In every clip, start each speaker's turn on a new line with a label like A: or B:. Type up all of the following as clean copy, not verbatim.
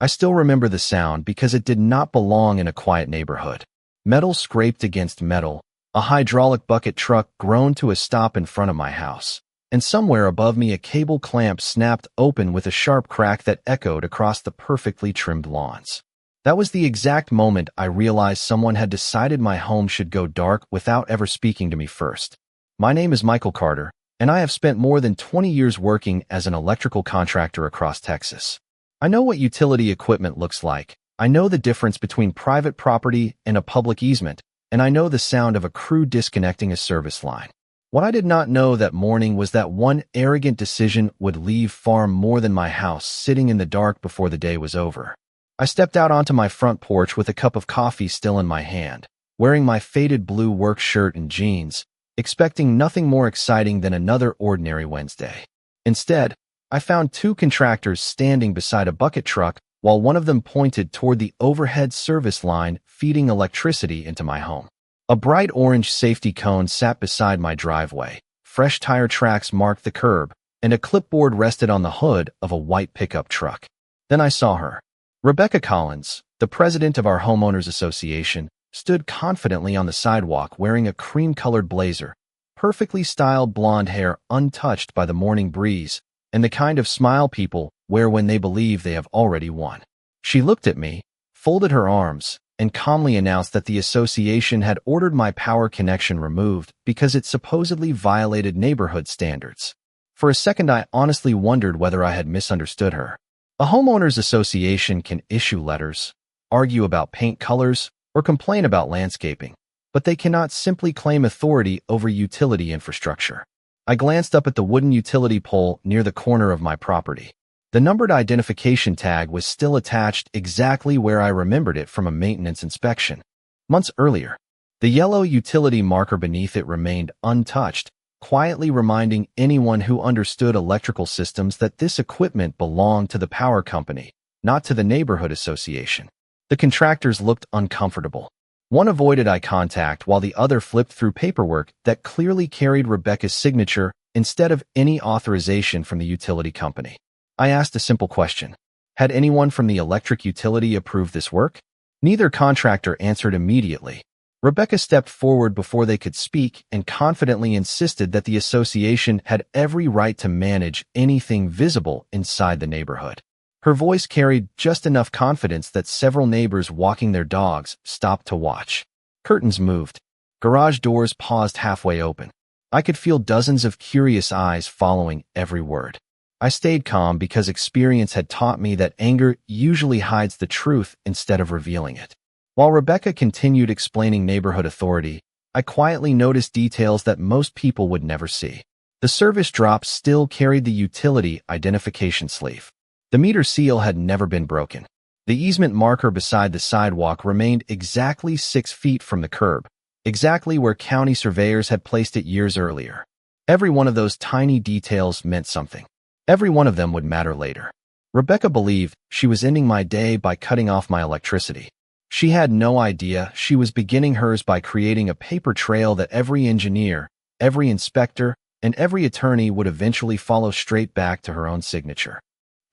A: I still remember the sound because it did not belong in a quiet neighborhood. Metal scraped against metal, a hydraulic bucket truck groaned to a stop in front of my house, and somewhere above me a cable clamp snapped open with a sharp crack that echoed across the perfectly trimmed lawns. That was the exact moment I realized someone had decided my home should go dark without ever speaking to me first. My name is Michael Carter, and I have spent more than 20 years working as an electrical contractor across Texas. I know what utility equipment looks like. I know the difference between private property and a public easement, and I know the sound of a crew disconnecting a service line. What I did not know that morning was that one arrogant decision would leave far more than my house sitting in the dark before the day was over. I stepped out onto my front porch with a cup of coffee still in my hand, wearing my faded blue work shirt and jeans, expecting nothing more exciting than another ordinary Wednesday. Instead, I found two contractors standing beside a bucket truck while one of them pointed toward the overhead service line feeding electricity into my home. A bright orange safety cone sat beside my driveway, fresh tire tracks marked the curb, and a clipboard rested on the hood of a white pickup truck. Then I saw her. Rebecca Collins, the president of our Homeowners Association, stood confidently on the sidewalk wearing a cream-colored blazer, perfectly styled blonde hair untouched by the morning breeze, and the kind of smile people wear when they believe they have already won. She looked at me, folded her arms, and calmly announced that the association had ordered my power connection removed because it supposedly violated neighborhood standards. For a second, I honestly wondered whether I had misunderstood her. A homeowners association can issue letters, argue about paint colors, or complain about landscaping, but they cannot simply claim authority over utility infrastructure. I glanced up at the wooden utility pole near the corner of my property. The numbered identification tag was still attached exactly where I remembered it from a maintenance inspection months earlier. The yellow utility marker beneath it remained untouched, quietly reminding anyone who understood electrical systems that this equipment belonged to the power company, not to the neighborhood association. The contractors looked uncomfortable. One avoided eye contact while the other flipped through paperwork that clearly carried Rebecca's signature instead of any authorization from the utility company. I asked a simple question. Had anyone from the electric utility approved this work? Neither contractor answered immediately. Rebecca stepped forward before they could speak and confidently insisted that the association had every right to manage anything visible inside the neighborhood. Her voice carried just enough confidence that several neighbors walking their dogs stopped to watch. Curtains moved. Garage doors paused halfway open. I could feel dozens of curious eyes following every word. I stayed calm because experience had taught me that anger usually hides the truth instead of revealing it. While Rebecca continued explaining neighborhood authority, I quietly noticed details that most people would never see. The service drop still carried the utility identification sleeve. The meter seal had never been broken. The easement marker beside the sidewalk remained exactly 6 feet from the curb, exactly where county surveyors had placed it years earlier. Every one of those tiny details meant something. Every one of them would matter later. Rebecca believed she was ending my day by cutting off my electricity. She had no idea she was beginning hers by creating a paper trail that every engineer, every inspector, and every attorney would eventually follow straight back to her own signature.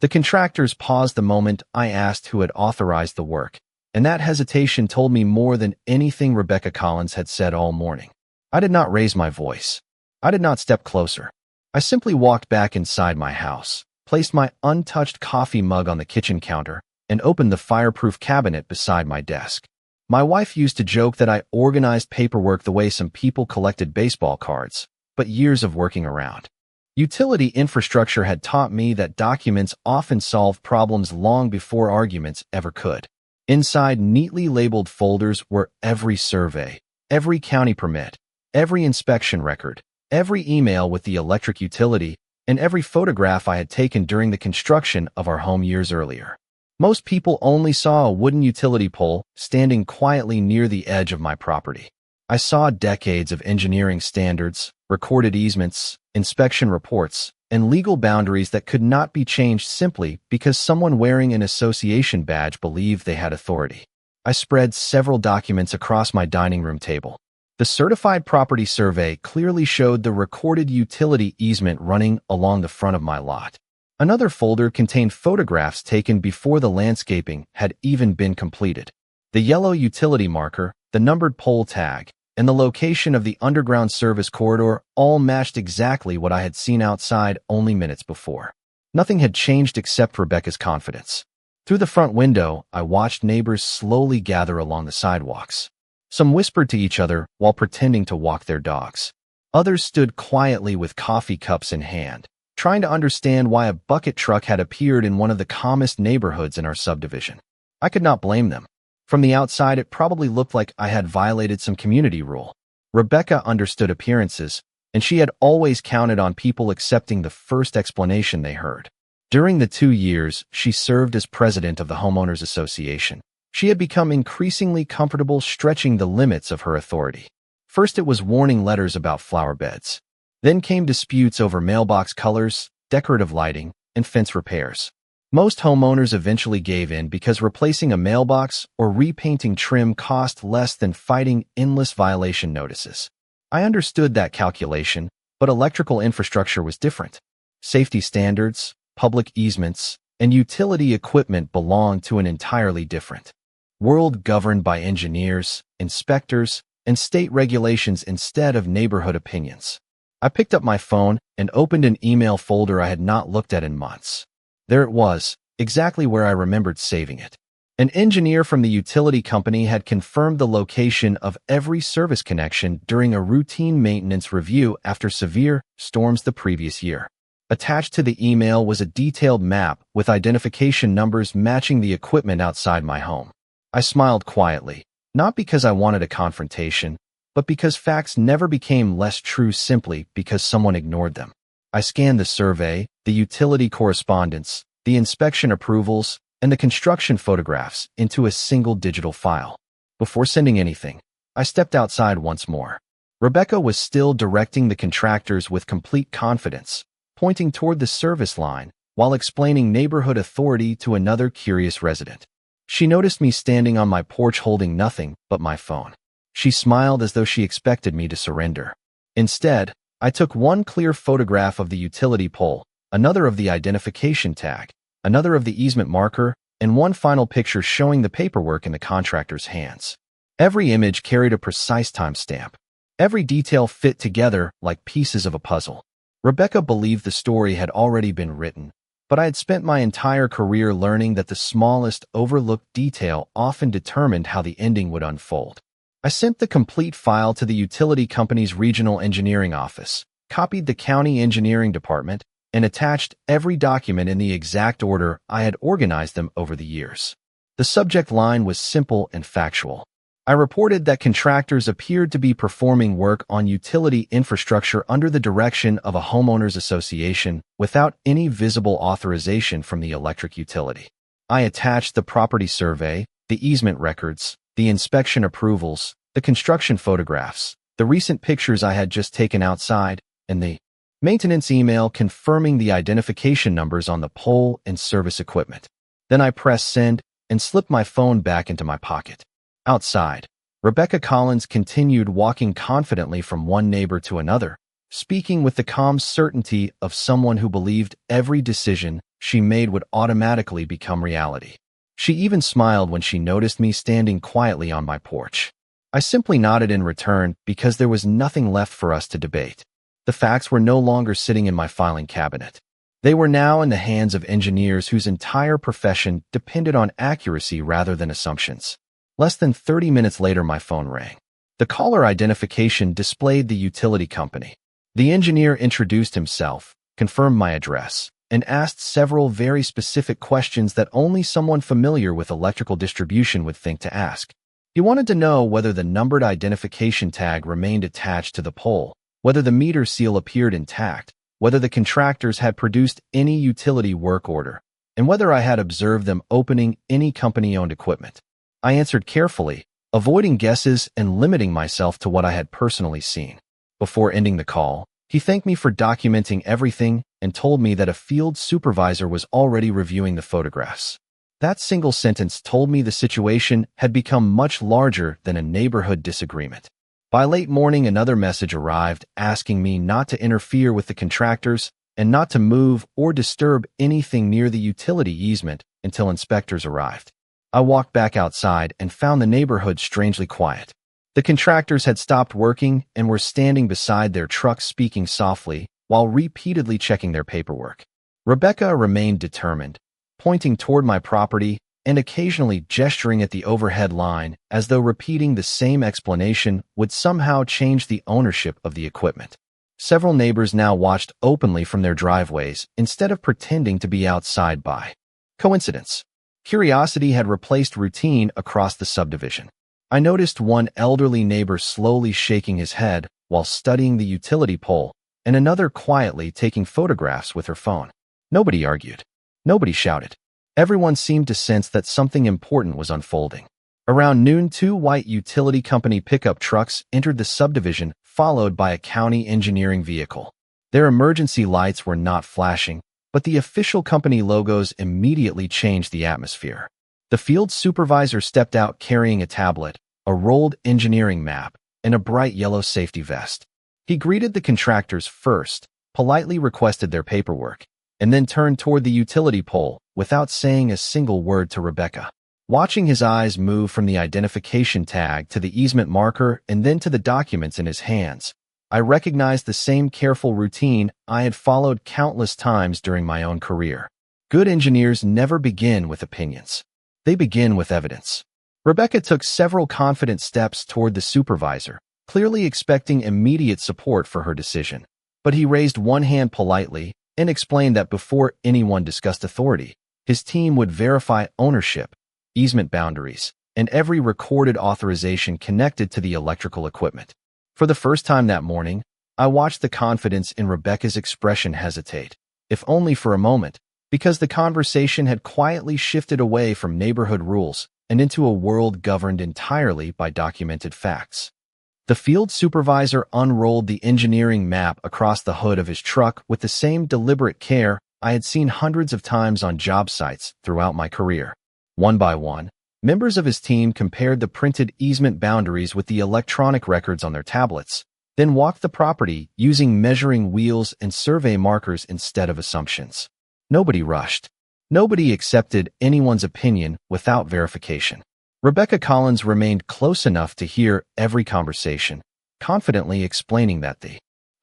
A: The contractors paused the moment I asked who had authorized the work, and that hesitation told me more than anything Rebecca Collins had said all morning. I did not raise my voice. I did not step closer. I simply walked back inside my house, placed my untouched coffee mug on the kitchen counter, and opened the fireproof cabinet beside my desk. My wife used to joke that I organized paperwork the way some people collected baseball cards, but years of working around. Utility infrastructure had taught me that documents often solve problems long before arguments ever could. Inside neatly labeled folders were every survey, every county permit, every inspection record, every email with the electric utility, and every photograph I had taken during the construction of our home years earlier. Most people only saw a wooden utility pole standing quietly near the edge of my property. I saw decades of engineering standards, recorded easements, inspection reports, and legal boundaries that could not be changed simply because someone wearing an association badge believed they had authority. I spread several documents across my dining room table. The certified property survey clearly showed the recorded utility easement running along the front of my lot. Another folder contained photographs taken before the landscaping had even been completed. The yellow utility marker, the numbered pole tag, and the location of the underground service corridor all matched exactly what I had seen outside only minutes before. Nothing had changed except Rebecca's confidence. Through the front window, I watched neighbors slowly gather along the sidewalks. Some whispered to each other while pretending to walk their dogs. Others stood quietly with coffee cups in hand, trying to understand why a bucket truck had appeared in one of the calmest neighborhoods in our subdivision. I could not blame them. From the outside, it probably looked like I had violated some community rule. Rebecca understood appearances, and she had always counted on people accepting the first explanation they heard. During the 2 years she served as president of the Homeowners Association, she had become increasingly comfortable stretching the limits of her authority. First it was warning letters about flower beds. Then came disputes over mailbox colors, decorative lighting, and fence repairs. Most homeowners eventually gave in because replacing a mailbox or repainting trim cost less than fighting endless violation notices. I understood that calculation, but electrical infrastructure was different. Safety standards, public easements, and utility equipment belonged to an entirely different world, governed by engineers, inspectors, and state regulations instead of neighborhood opinions. I picked up my phone and opened an email folder I had not looked at in months. There it was, exactly where I remembered saving it. An engineer from the utility company had confirmed the location of every service connection during a routine maintenance review after severe storms the previous year. Attached to the email was a detailed map with identification numbers matching the equipment outside my home. I smiled quietly, not because I wanted a confrontation, but because facts never became less true simply because someone ignored them. I scanned the survey, the utility correspondence, the inspection approvals, and the construction photographs into a single digital file. Before sending anything, I stepped outside once more. Rebecca was still directing the contractors with complete confidence, pointing toward the service line while explaining neighborhood authority to another curious resident. She noticed me standing on my porch holding nothing but my phone. She smiled as though she expected me to surrender. Instead, I took one clear photograph of the utility pole, another of the identification tag, another of the easement marker, and one final picture showing the paperwork in the contractor's hands. Every image carried a precise timestamp. Every detail fit together like pieces of a puzzle. Rebecca believed the story had already been written, but I had spent my entire career learning that the smallest, overlooked detail often determined how the ending would unfold. I sent the complete file to the utility company's regional engineering office, copied the county engineering department, and attached every document in the exact order I had organized them over the years. The subject line was simple and factual. I reported that contractors appeared to be performing work on utility infrastructure under the direction of a homeowners association without any visible authorization from the electric utility. I attached the property survey, the easement records, the inspection approvals, the construction photographs, the recent pictures I had just taken outside, and the maintenance email confirming the identification numbers on the pole and service equipment. Then I pressed send and slipped my phone back into my pocket. Outside, Rebecca Collins continued walking confidently from one neighbor to another, speaking with the calm certainty of someone who believed every decision she made would automatically become reality. She even smiled when she noticed me standing quietly on my porch. I simply nodded in return because there was nothing left for us to debate. The facts were no longer sitting in my filing cabinet. They were now in the hands of engineers whose entire profession depended on accuracy rather than assumptions. Less than 30 minutes later, my phone rang. The caller identification displayed the utility company. The engineer introduced himself, confirmed my address, and asked several very specific questions that only someone familiar with electrical distribution would think to ask. He wanted to know whether the numbered identification tag remained attached to the pole, whether the meter seal appeared intact, whether the contractors had produced any utility work order, and whether I had observed them opening any company-owned equipment. I answered carefully, avoiding guesses and limiting myself to what I had personally seen. Before ending the call, he thanked me for documenting everything and told me that a field supervisor was already reviewing the photographs. That single sentence told me the situation had become much larger than a neighborhood disagreement. By late morning, another message arrived asking me not to interfere with the contractors and not to move or disturb anything near the utility easement until inspectors arrived. I walked back outside and found the neighborhood strangely quiet. The contractors had stopped working and were standing beside their trucks speaking softly while repeatedly checking their paperwork. Rebecca remained determined, pointing toward my property and occasionally gesturing at the overhead line as though repeating the same explanation would somehow change the ownership of the equipment. Several neighbors now watched openly from their driveways instead of pretending to be outside by coincidence. Curiosity had replaced routine across the subdivision. I noticed one elderly neighbor slowly shaking his head while studying the utility pole, and another quietly taking photographs with her phone. Nobody argued. Nobody shouted. Everyone seemed to sense that something important was unfolding. Around noon, 2 white utility company pickup trucks entered the subdivision, followed by a county engineering vehicle. Their emergency lights were not flashing, but the official company logos immediately changed the atmosphere. The field supervisor stepped out carrying a tablet, a rolled engineering map, and a bright yellow safety vest. He greeted the contractors first, politely requested their paperwork, and then turned toward the utility pole without saying a single word to Rebecca. Watching his eyes move from the identification tag to the easement marker and then to the documents in his hands, I recognized the same careful routine I had followed countless times during my own career. Good engineers never begin with opinions. They begin with evidence. Rebecca took several confident steps toward the supervisor, clearly expecting immediate support for her decision. But he raised one hand politely and explained that before anyone discussed authority, his team would verify ownership, easement boundaries, and every recorded authorization connected to the electrical equipment. For the first time that morning, I watched the confidence in Rebecca's expression hesitate, if only for a moment, because the conversation had quietly shifted away from neighborhood rules and into a world governed entirely by documented facts. The field supervisor unrolled the engineering map across the hood of his truck with the same deliberate care I had seen hundreds of times on job sites throughout my career. One by one, members of his team compared the printed easement boundaries with the electronic records on their tablets, then walked the property using measuring wheels and survey markers instead of assumptions. Nobody rushed. Nobody accepted anyone's opinion without verification. Rebecca Collins remained close enough to hear every conversation, confidently explaining that the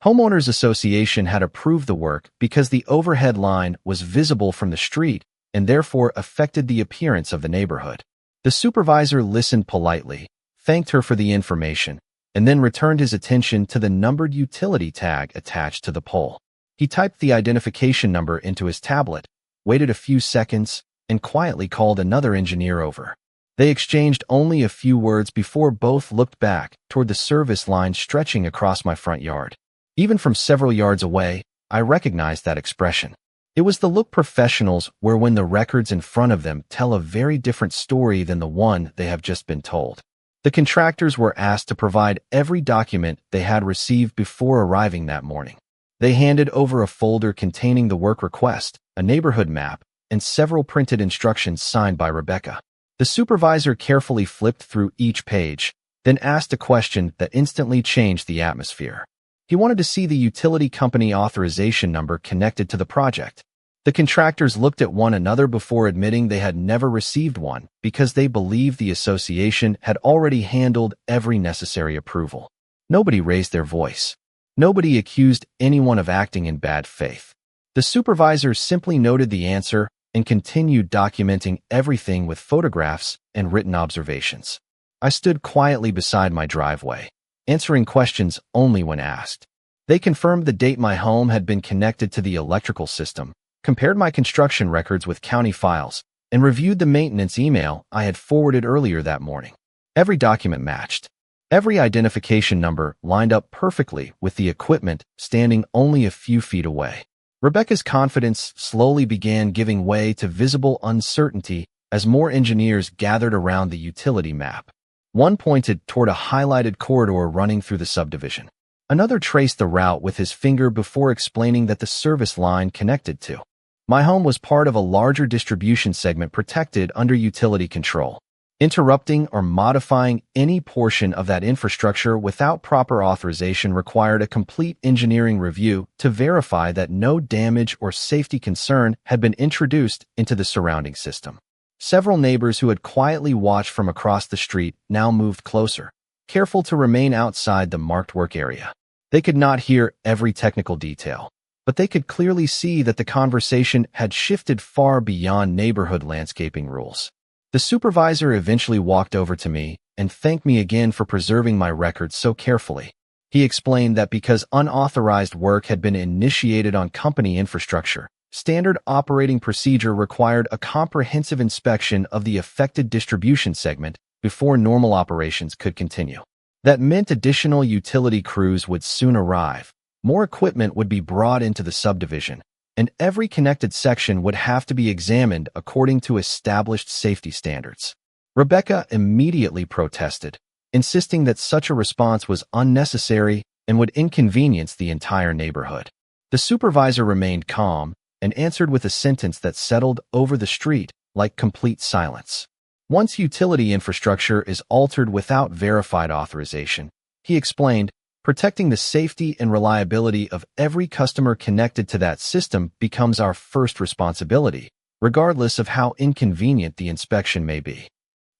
A: Homeowners Association had approved the work because the overhead line was visible from the street and therefore affected the appearance of the neighborhood. The supervisor listened politely, thanked her for the information, and then returned his attention to the numbered utility tag attached to the pole. He typed the identification number into his tablet, waited a few seconds, and quietly called another engineer over. They exchanged only a few words before both looked back toward the service line stretching across my front yard. Even from several yards away, I recognized that expression. It was the look professionals wear when the records in front of them tell a very different story than the one they have just been told. The contractors were asked to provide every document they had received before arriving that morning. They handed over a folder containing the work request, a neighborhood map, and several printed instructions signed by Rebecca. The supervisor carefully flipped through each page, then asked a question that instantly changed the atmosphere. He wanted to see the utility company authorization number connected to the project. The contractors looked at one another before admitting they had never received one because they believed the association had already handled every necessary approval. Nobody raised their voice. Nobody accused anyone of acting in bad faith. The supervisor simply noted the answer and continued documenting everything with photographs and written observations. I stood quietly beside my driveway, answering questions only when asked. They confirmed the date my home had been connected to the electrical system, compared my construction records with county files, and reviewed the maintenance email I had forwarded earlier that morning. Every document matched. Every identification number lined up perfectly with the equipment standing only a few feet away. Rebecca's confidence slowly began giving way to visible uncertainty as more engineers gathered around the utility map. One pointed toward a highlighted corridor running through the subdivision. Another traced the route with his finger before explaining that the service line connected to my home was part of a larger distribution segment protected under utility control. Interrupting or modifying any portion of that infrastructure without proper authorization required a complete engineering review to verify that no damage or safety concern had been introduced into the surrounding system. Several neighbors who had quietly watched from across the street now moved closer, careful to remain outside the marked work area. They could not hear every technical detail, but they could clearly see that the conversation had shifted far beyond neighborhood landscaping rules. The supervisor eventually walked over to me and thanked me again for preserving my records so carefully. He explained that because unauthorized work had been initiated on company infrastructure, standard operating procedure required a comprehensive inspection of the affected distribution segment before normal operations could continue. That meant additional utility crews would soon arrive, more equipment would be brought into the subdivision, and every connected section would have to be examined according to established safety standards. Rebecca immediately protested, insisting that such a response was unnecessary and would inconvenience the entire neighborhood. The supervisor remained calm and answered with a sentence that settled over the street like complete silence. Once utility infrastructure is altered without verified authorization, he explained, protecting the safety and reliability of every customer connected to that system becomes our first responsibility, regardless of how inconvenient the inspection may be.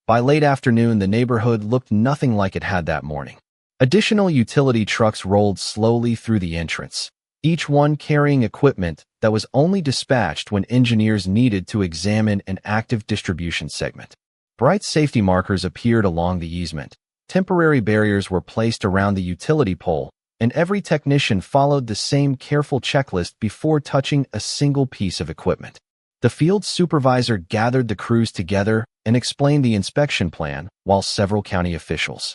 A: By late afternoon, the neighborhood looked nothing like it had that morning. Additional utility trucks rolled slowly through the entrance, each one carrying equipment that was only dispatched when engineers needed to examine an active distribution segment. Bright safety markers appeared along the easement. Temporary barriers were placed around the utility pole, and every technician followed the same careful checklist before touching a single piece of equipment. The field supervisor gathered the crews together and explained the inspection plan, while several county officials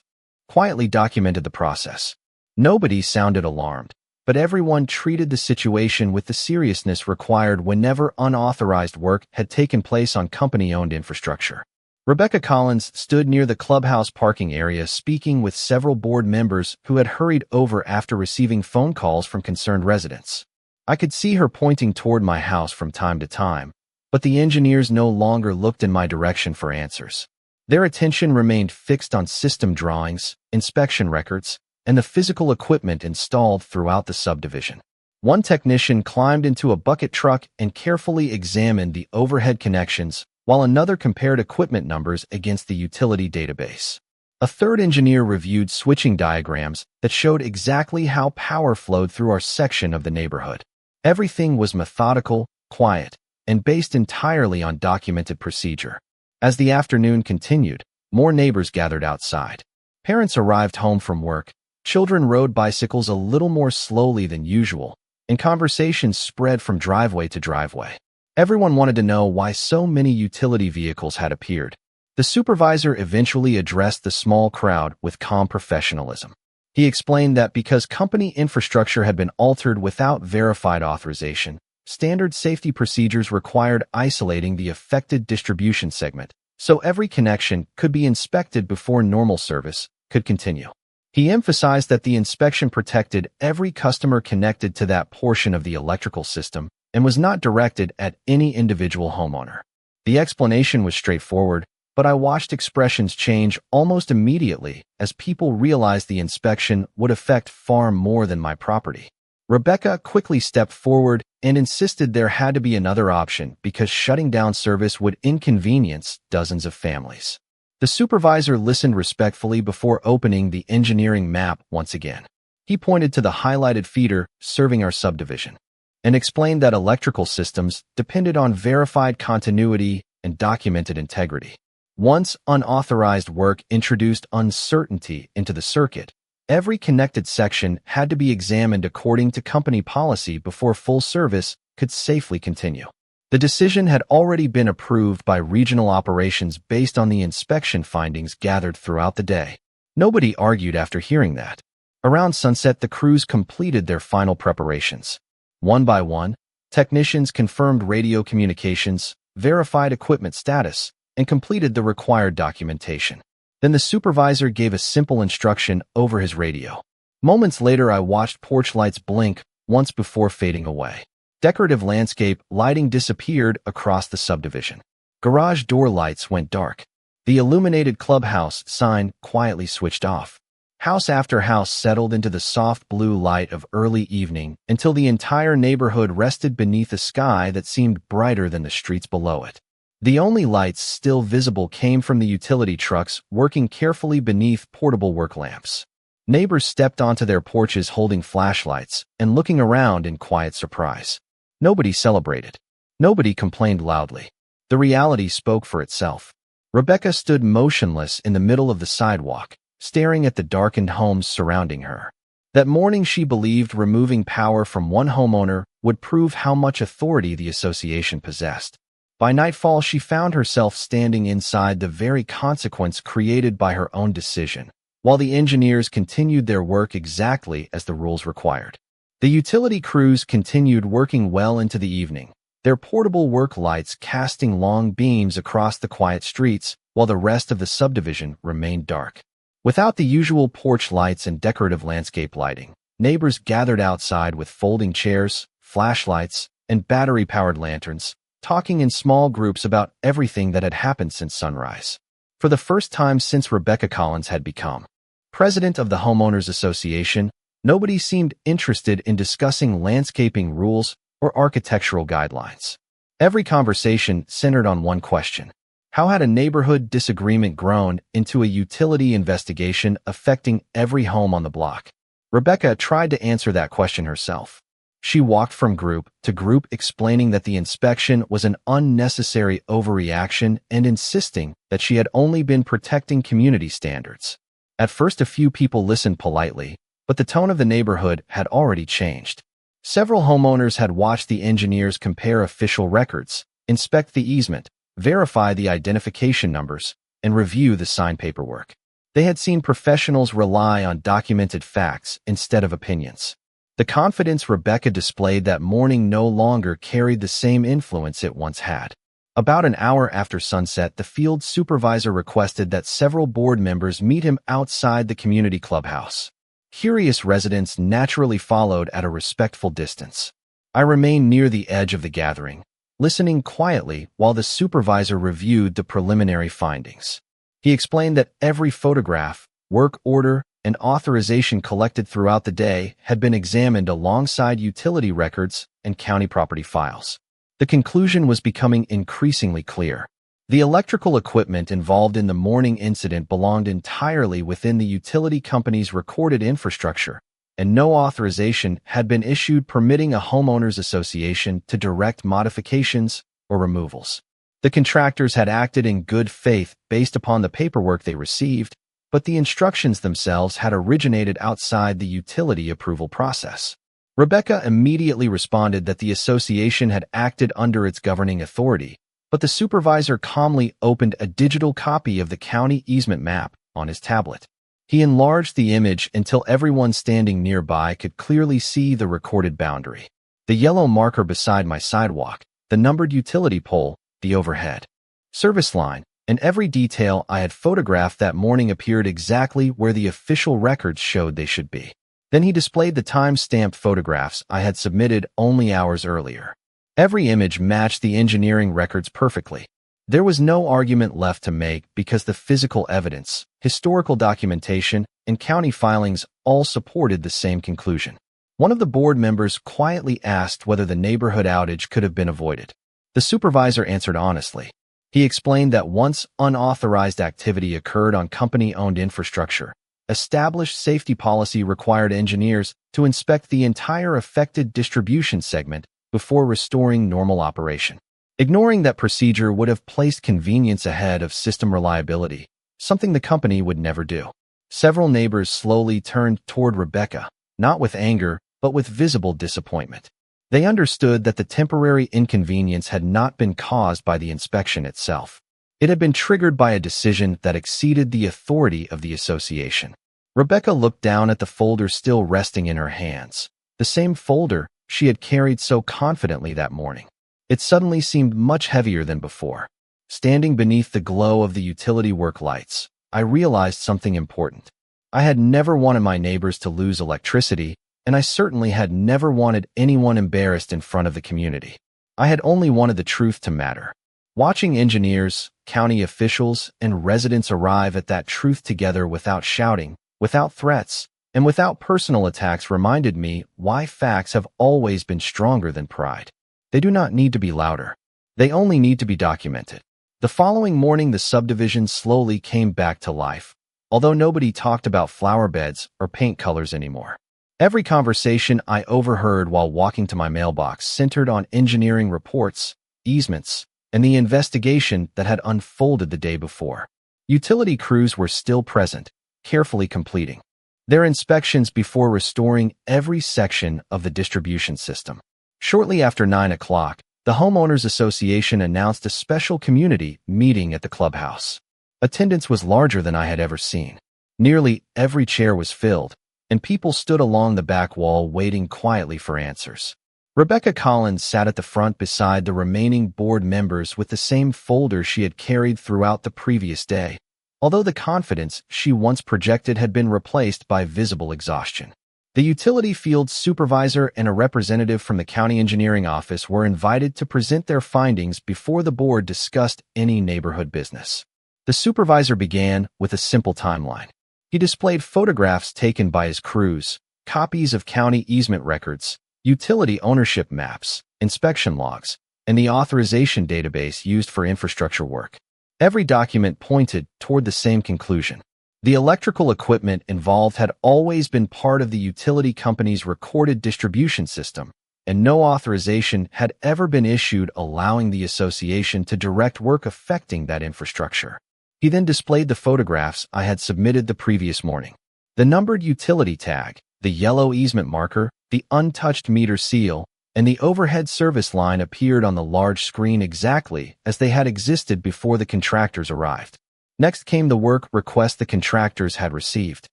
A: quietly documented the process. Nobody sounded alarmed, but everyone treated the situation with the seriousness required whenever unauthorized work had taken place on company-owned infrastructure. Rebecca Collins stood near the clubhouse parking area speaking with several board members who had hurried over after receiving phone calls from concerned residents. I could see her pointing toward my house from time to time, but the engineers no longer looked in my direction for answers. Their attention remained fixed on system drawings, inspection records, and the physical equipment installed throughout the subdivision. One technician climbed into a bucket truck and carefully examined the overhead connections, while another compared equipment numbers against the utility database. A third engineer reviewed switching diagrams that showed exactly how power flowed through our section of the neighborhood. Everything was methodical, quiet, and based entirely on documented procedure. As the afternoon continued, more neighbors gathered outside. Parents arrived home from work, children rode bicycles a little more slowly than usual, and conversations spread from driveway to driveway. Everyone wanted to know why so many utility vehicles had appeared. The supervisor eventually addressed the small crowd with calm professionalism. He explained that because company infrastructure had been altered without verified authorization, standard safety procedures required isolating the affected distribution segment, so every connection could be inspected before normal service could continue. He emphasized that the inspection protected every customer connected to that portion of the electrical system and was not directed at any individual homeowner. The explanation was straightforward, but I watched expressions change almost immediately as people realized the inspection would affect far more than my property. Rebecca quickly stepped forward and insisted there had to be another option because shutting down service would inconvenience dozens of families. The supervisor listened respectfully before opening the engineering map once again. He pointed to the highlighted feeder serving our subdivision and explained that electrical systems depended on verified continuity and documented integrity. Once unauthorized work introduced uncertainty into the circuit, every connected section had to be examined according to company policy before full service could safely continue. The decision had already been approved by regional operations based on the inspection findings gathered throughout the day. Nobody argued after hearing that. Around sunset, the crews completed their final preparations. One by one, technicians confirmed radio communications, verified equipment status, and completed the required documentation. Then the supervisor gave a simple instruction over his radio. Moments later, I watched porch lights blink once before fading away. Decorative landscape lighting disappeared across the subdivision. Garage door lights went dark. The illuminated clubhouse sign quietly switched off. House after house settled into the soft blue light of early evening until the entire neighborhood rested beneath a sky that seemed brighter than the streets below it. The only lights still visible came from the utility trucks working carefully beneath portable work lamps. Neighbors stepped onto their porches holding flashlights and looking around in quiet surprise. Nobody celebrated. Nobody complained loudly. The reality spoke for itself. Rebecca stood motionless in the middle of the sidewalk, staring at the darkened homes surrounding her. That morning she believed removing power from one homeowner would prove how much authority the association possessed. By nightfall, she found herself standing inside the very consequence created by her own decision, while the engineers continued their work exactly as the rules required. The utility crews continued working well into the evening, their portable work lights casting long beams across the quiet streets, while the rest of the subdivision remained dark. Without the usual porch lights and decorative landscape lighting, neighbors gathered outside with folding chairs, flashlights, and battery-powered lanterns, talking in small groups about everything that had happened since sunrise. For the first time since Rebecca Collins had become president of the Homeowners Association, nobody seemed interested in discussing landscaping rules or architectural guidelines. Every conversation centered on one question: how had a neighborhood disagreement grown into a utility investigation affecting every home on the block? Rebecca tried to answer that question herself. She walked from group to group explaining that the inspection was an unnecessary overreaction and insisting that she had only been protecting community standards. At first, a few people listened politely, but the tone of the neighborhood had already changed. Several homeowners had watched the engineers compare official records, inspect the easement, verify the identification numbers, and review the sign paperwork. They had seen professionals rely on documented facts instead of opinions. The confidence Rebecca displayed that morning no longer carried the same influence it once had. About an hour after sunset, the field supervisor requested that several board members meet him outside the community clubhouse. Curious residents naturally followed at a respectful distance. I remained near the edge of the gathering, listening quietly while the supervisor reviewed the preliminary findings. He explained that every photograph, work order, and authorization collected throughout the day had been examined alongside utility records and county property files. The conclusion was becoming increasingly clear. The electrical equipment involved in the morning incident belonged entirely within the utility company's recorded infrastructure, and no authorization had been issued permitting a homeowners association to direct modifications or removals. The contractors had acted in good faith based upon the paperwork they received, but the instructions themselves had originated outside the utility approval process. Rebecca immediately responded that the association had acted under its governing authority, but the supervisor calmly opened a digital copy of the county easement map on his tablet. He enlarged the image until everyone standing nearby could clearly see the recorded boundary: the yellow marker beside my sidewalk, the numbered utility pole, the overhead service line, and every detail I had photographed that morning appeared exactly where the official records showed they should be. Then he displayed the time-stamped photographs I had submitted only hours earlier. Every image matched the engineering records perfectly. There was no argument left to make because the physical evidence, historical documentation, and county filings all supported the same conclusion. One of the board members quietly asked whether the neighborhood outage could have been avoided. The supervisor answered honestly. He explained that once unauthorized activity occurred on company-owned infrastructure, established safety policy required engineers to inspect the entire affected distribution segment before restoring normal operation. Ignoring that procedure would have placed convenience ahead of system reliability, something the company would never do. Several neighbors slowly turned toward Rebecca, not with anger, but with visible disappointment. They understood that the temporary inconvenience had not been caused by the inspection itself. It had been triggered by a decision that exceeded the authority of the association. Rebecca looked down at the folder still resting in her hands, the same folder she had carried so confidently that morning. It suddenly seemed much heavier than before. Standing beneath the glow of the utility work lights, I realized something important. I had never wanted my neighbors to lose electricity, and I certainly had never wanted anyone embarrassed in front of the community. I had only wanted the truth to matter. Watching engineers, county officials, and residents arrive at that truth together without shouting, without threats, and without personal attacks reminded me why facts have always been stronger than pride. They do not need to be louder. They only need to be documented. The following morning, the subdivision slowly came back to life, although nobody talked about flower beds or paint colors anymore. Every conversation I overheard while walking to my mailbox centered on engineering reports, easements, and the investigation that had unfolded the day before. Utility crews were still present, carefully completing their inspections before restoring every section of the distribution system. Shortly after 9 o'clock, the Homeowners Association announced a special community meeting at the clubhouse. Attendance was larger than I had ever seen. Nearly every chair was filled, and people stood along the back wall waiting quietly for answers. Rebecca Collins sat at the front beside the remaining board members with the same folder she had carried throughout the previous day, although the confidence she once projected had been replaced by visible exhaustion. The utility field supervisor and a representative from the county engineering office were invited to present their findings before the board discussed any neighborhood business. The supervisor began with a simple timeline. He displayed photographs taken by his crews, copies of county easement records, utility ownership maps, inspection logs, and the authorization database used for infrastructure work. Every document pointed toward the same conclusion. The electrical equipment involved had always been part of the utility company's recorded distribution system, and no authorization had ever been issued allowing the association to direct work affecting that infrastructure. He then displayed the photographs I had submitted the previous morning. The numbered utility tag, the yellow easement marker, the untouched meter seal, and the overhead service line appeared on the large screen exactly as they had existed before the contractors arrived. Next came the work request the contractors had received.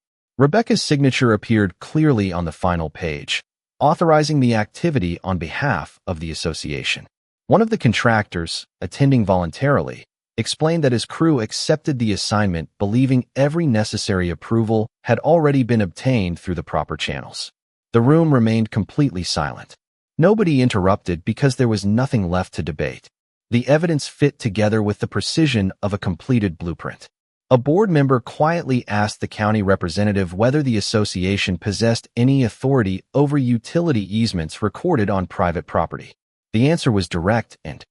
A: Rebecca's signature appeared clearly on the final page, authorizing the activity on behalf of the association. One of the contractors, attending voluntarily, explained that his crew accepted the assignment believing every necessary approval had already been obtained through the proper channels. The room remained completely silent. Nobody interrupted because there was nothing left to debate. The evidence fit together with the precision of a completed blueprint. A board member quietly asked the county representative whether the association possessed any authority over utility easements recorded on private property. The answer was direct and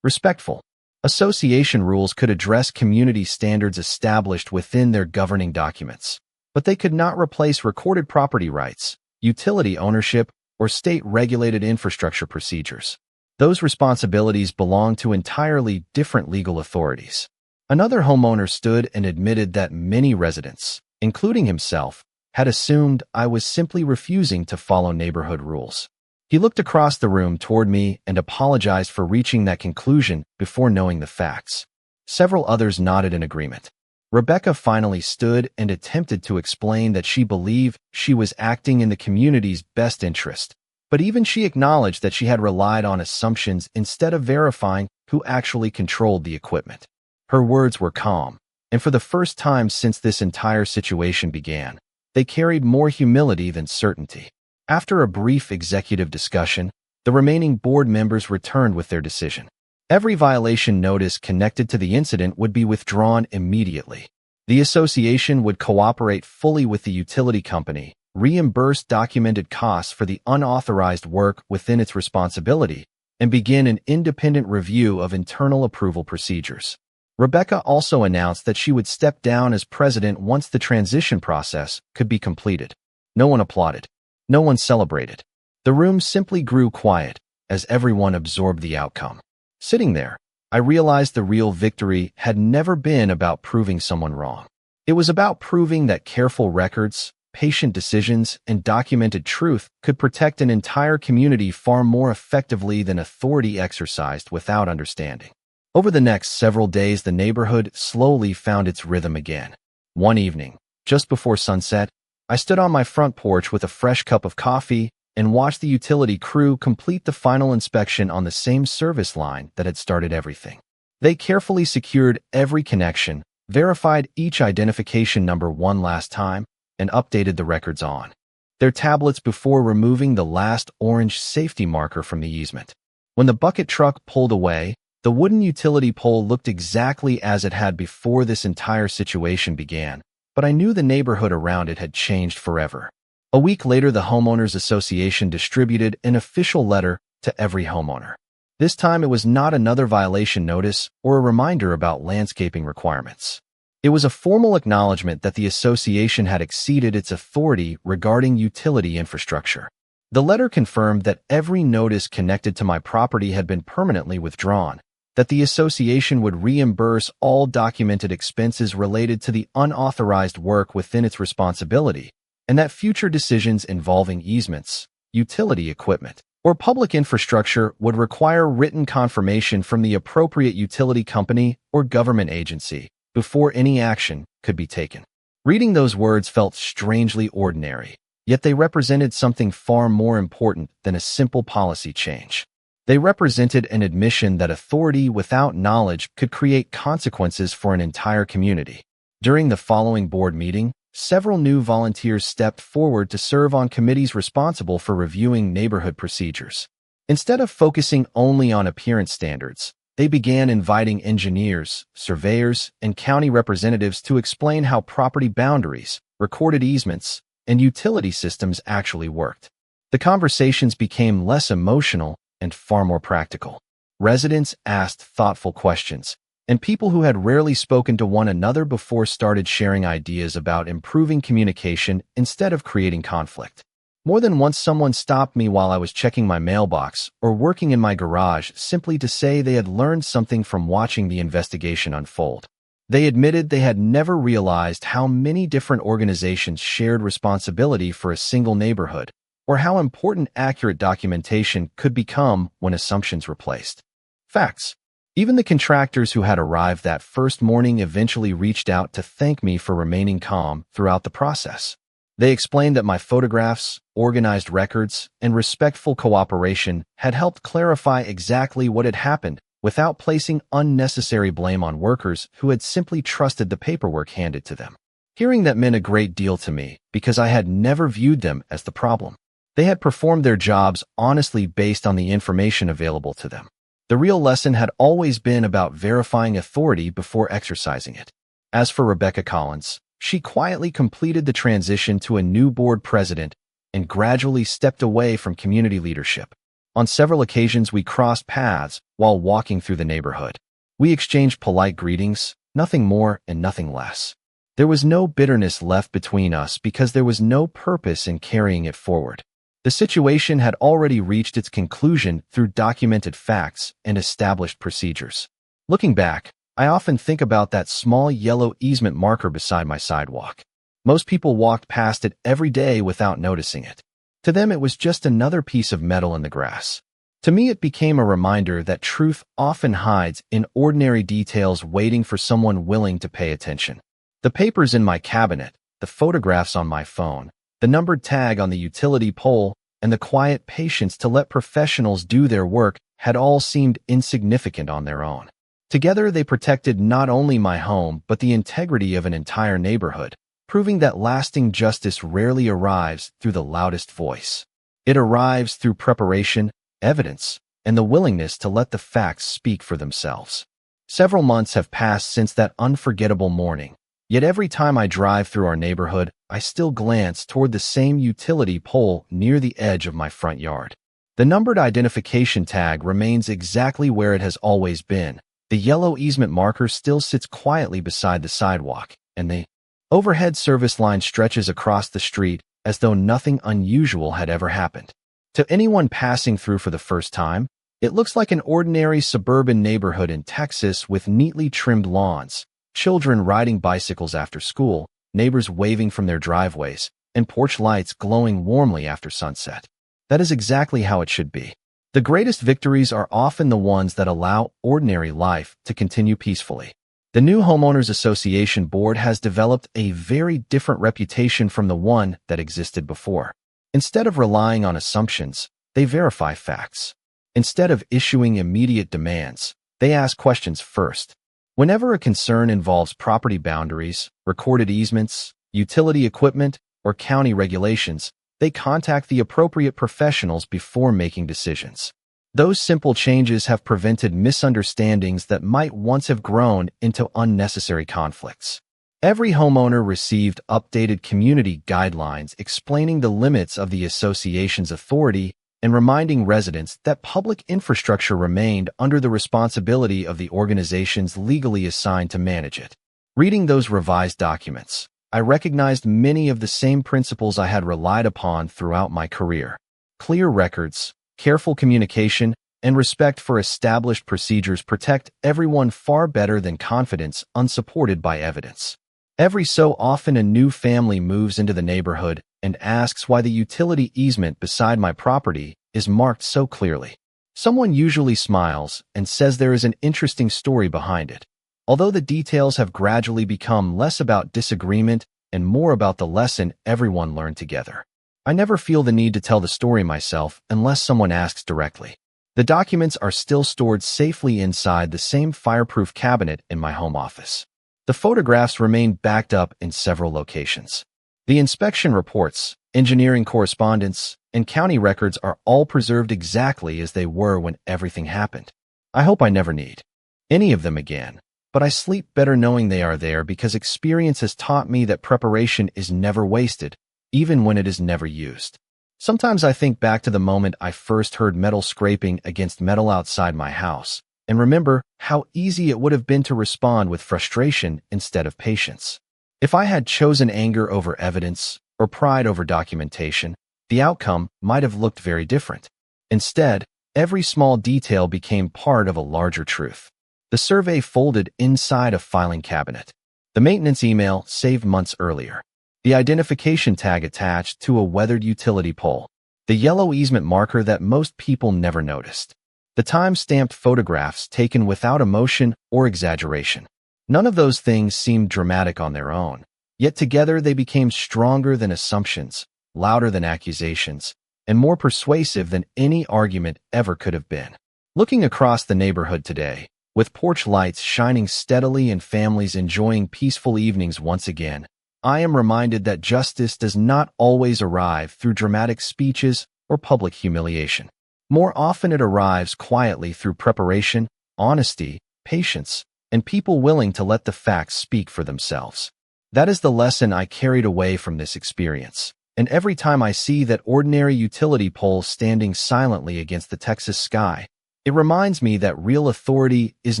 A: respectful. Association rules could address community standards established within their governing documents, but they could not replace recorded property rights, utility ownership, or state-regulated infrastructure procedures. Those responsibilities belong to entirely different legal authorities. Another homeowner stood and admitted that many residents, including himself, had assumed I was simply refusing to follow neighborhood rules. He looked across the room toward me and apologized for reaching that conclusion before knowing the facts. Several others nodded in agreement. Rebecca finally stood and attempted to explain that she believed she was acting in the community's best interest, but even she acknowledged that she had relied on assumptions instead of verifying who actually controlled the equipment. Her words were calm, and for the first time since this entire situation began, they carried more humility than certainty. After a brief executive discussion, the remaining board members returned with their decision. Every violation notice connected to the incident would be withdrawn immediately. The association would cooperate fully with the utility company, reimburse documented costs for the unauthorized work within its responsibility, and begin an independent review of internal approval procedures. Rebecca also announced that she would step down as president once the transition process could be completed. No one applauded. No one celebrated. The room simply grew quiet as everyone absorbed the outcome. Sitting there, I realized the real victory had never been about proving someone wrong. It was about proving that careful records, patient decisions, and documented truth could protect an entire community far more effectively than authority exercised without understanding. Over the next several days, the neighborhood slowly found its rhythm again. One evening, just before sunset, I stood on my front porch with a fresh cup of coffee and watched the utility crew complete the final inspection on the same service line that had started everything. They carefully secured every connection, verified each identification number one last time, and updated the records on their tablets before removing the last orange safety marker from the easement. When the bucket truck pulled away, The wooden utility pole looked exactly as it had before this entire situation began, but I knew the neighborhood around it had changed forever. A week later, the Homeowners Association distributed an official letter to every homeowner. This time, it was not another violation notice or a reminder about landscaping requirements. It was a formal acknowledgement that the association had exceeded its authority regarding utility infrastructure. The letter confirmed that every notice connected to my property had been permanently withdrawn, that the association would reimburse all documented expenses related to the unauthorized work within its responsibility, and that future decisions involving easements, utility equipment, or public infrastructure would require written confirmation from the appropriate utility company or government agency before any action could be taken. Reading those words felt strangely ordinary, yet they represented something far more important than a simple policy change. They represented an admission that authority without knowledge could create consequences for an entire community. During the following board meeting, several new volunteers stepped forward to serve on committees responsible for reviewing neighborhood procedures. Instead of focusing only on appearance standards, they began inviting engineers, surveyors, and county representatives to explain how property boundaries, recorded easements, and utility systems actually worked. The conversations became less emotional and far more practical. Residents asked thoughtful questions, and people who had rarely spoken to one another before started sharing ideas about improving communication instead of creating conflict. More than once, someone stopped me while I was checking my mailbox or working in my garage simply to say they had learned something from watching the investigation unfold. They admitted they had never realized how many different organizations shared responsibility for a single neighborhood, or how important accurate documentation could become when assumptions were placed. Facts. Even the contractors who had arrived that first morning eventually reached out to thank me for remaining calm throughout the process. They explained that my photographs, organized records, and respectful cooperation had helped clarify exactly what had happened without placing unnecessary blame on workers who had simply trusted the paperwork handed to them. Hearing that meant a great deal to me because I had never viewed them as the problem. They had performed their jobs honestly based on the information available to them. The real lesson had always been about verifying authority before exercising it. As for Rebecca Collins, she quietly completed the transition to a new board president and gradually stepped away from community leadership. On several occasions, we crossed paths while walking through the neighborhood. We exchanged polite greetings, nothing more and nothing less. There was no bitterness left between us because there was no purpose in carrying it forward. The situation had already reached its conclusion through documented facts and established procedures. Looking back, I often think about that small yellow easement marker beside my sidewalk. Most people walked past it every day without noticing it. To them, it was just another piece of metal in the grass. To me, it became a reminder that truth often hides in ordinary details waiting for someone willing to pay attention. The papers in my cabinet, the photographs on my phone, the numbered tag on the utility pole, and the quiet patience to let professionals do their work had all seemed insignificant on their own. Together, they protected not only my home but the integrity of an entire neighborhood, proving that lasting justice rarely arrives through the loudest voice. It arrives through preparation, evidence, and the willingness to let the facts speak for themselves. Several months have passed since that unforgettable morning, yet every time I drive through our neighborhood, I still glance toward the same utility pole near the edge of my front yard. The numbered identification tag remains exactly where it has always been. The yellow easement marker still sits quietly beside the sidewalk, and the overhead service line stretches across the street as though nothing unusual had ever happened. To anyone passing through for the first time, it looks like an ordinary suburban neighborhood in Texas with neatly trimmed lawns, children riding bicycles after school, neighbors waving from their driveways, and porch lights glowing warmly after sunset. That is exactly how it should be. The greatest victories are often the ones that allow ordinary life to continue peacefully. The new Homeowners Association board has developed a very different reputation from the one that existed before. Instead of relying on assumptions, they verify facts. Instead of issuing immediate demands, they ask questions first. Whenever a concern involves property boundaries, recorded easements, utility equipment, or county regulations, they contact the appropriate professionals before making decisions. Those simple changes have prevented misunderstandings that might once have grown into unnecessary conflicts. Every homeowner received updated community guidelines explaining the limits of the association's authority and reminding residents that public infrastructure remained under the responsibility of the organizations legally assigned to manage it. Reading those revised documents, I recognized many of the same principles I had relied upon throughout my career. Clear records, careful communication, and respect for established procedures protect everyone far better than confidence unsupported by evidence. Every so often a new family moves into the neighborhood and asks why the utility easement beside my property is marked so clearly. Someone usually smiles and says there is an interesting story behind it. Although the details have gradually become less about disagreement and more about the lesson everyone learned together. I never feel the need to tell the story myself unless someone asks directly. The documents are still stored safely inside the same fireproof cabinet in my home office. The photographs remain backed up in several locations. The inspection reports, engineering correspondence, and county records are all preserved exactly as they were when everything happened. I hope I never need any of them again, but I sleep better knowing they are there because experience has taught me that preparation is never wasted, even when it is never used. Sometimes I think back to the moment I first heard metal scraping against metal outside my house, and remember how easy it would have been to respond with frustration instead of patience. If I had chosen anger over evidence or pride over documentation, the outcome might have looked very different. Instead, every small detail became part of a larger truth. The survey folded inside a filing cabinet. The maintenance email saved months earlier. The identification tag attached to a weathered utility pole. The yellow easement marker that most people never noticed. The time-stamped photographs taken without emotion or exaggeration. None of those things seemed dramatic on their own, yet together they became stronger than assumptions, louder than accusations, and more persuasive than any argument ever could have been. Looking across the neighborhood today, with porch lights shining steadily and families enjoying peaceful evenings once again, I am reminded that justice does not always arrive through dramatic speeches or public humiliation. More often it arrives quietly through preparation, honesty, patience, and people willing to let the facts speak for themselves. That is the lesson I carried away from this experience. And every time I see that ordinary utility pole standing silently against the Texas sky, it reminds me that real authority is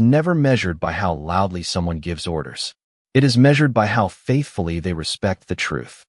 A: never measured by how loudly someone gives orders. It is measured by how faithfully they respect the truth.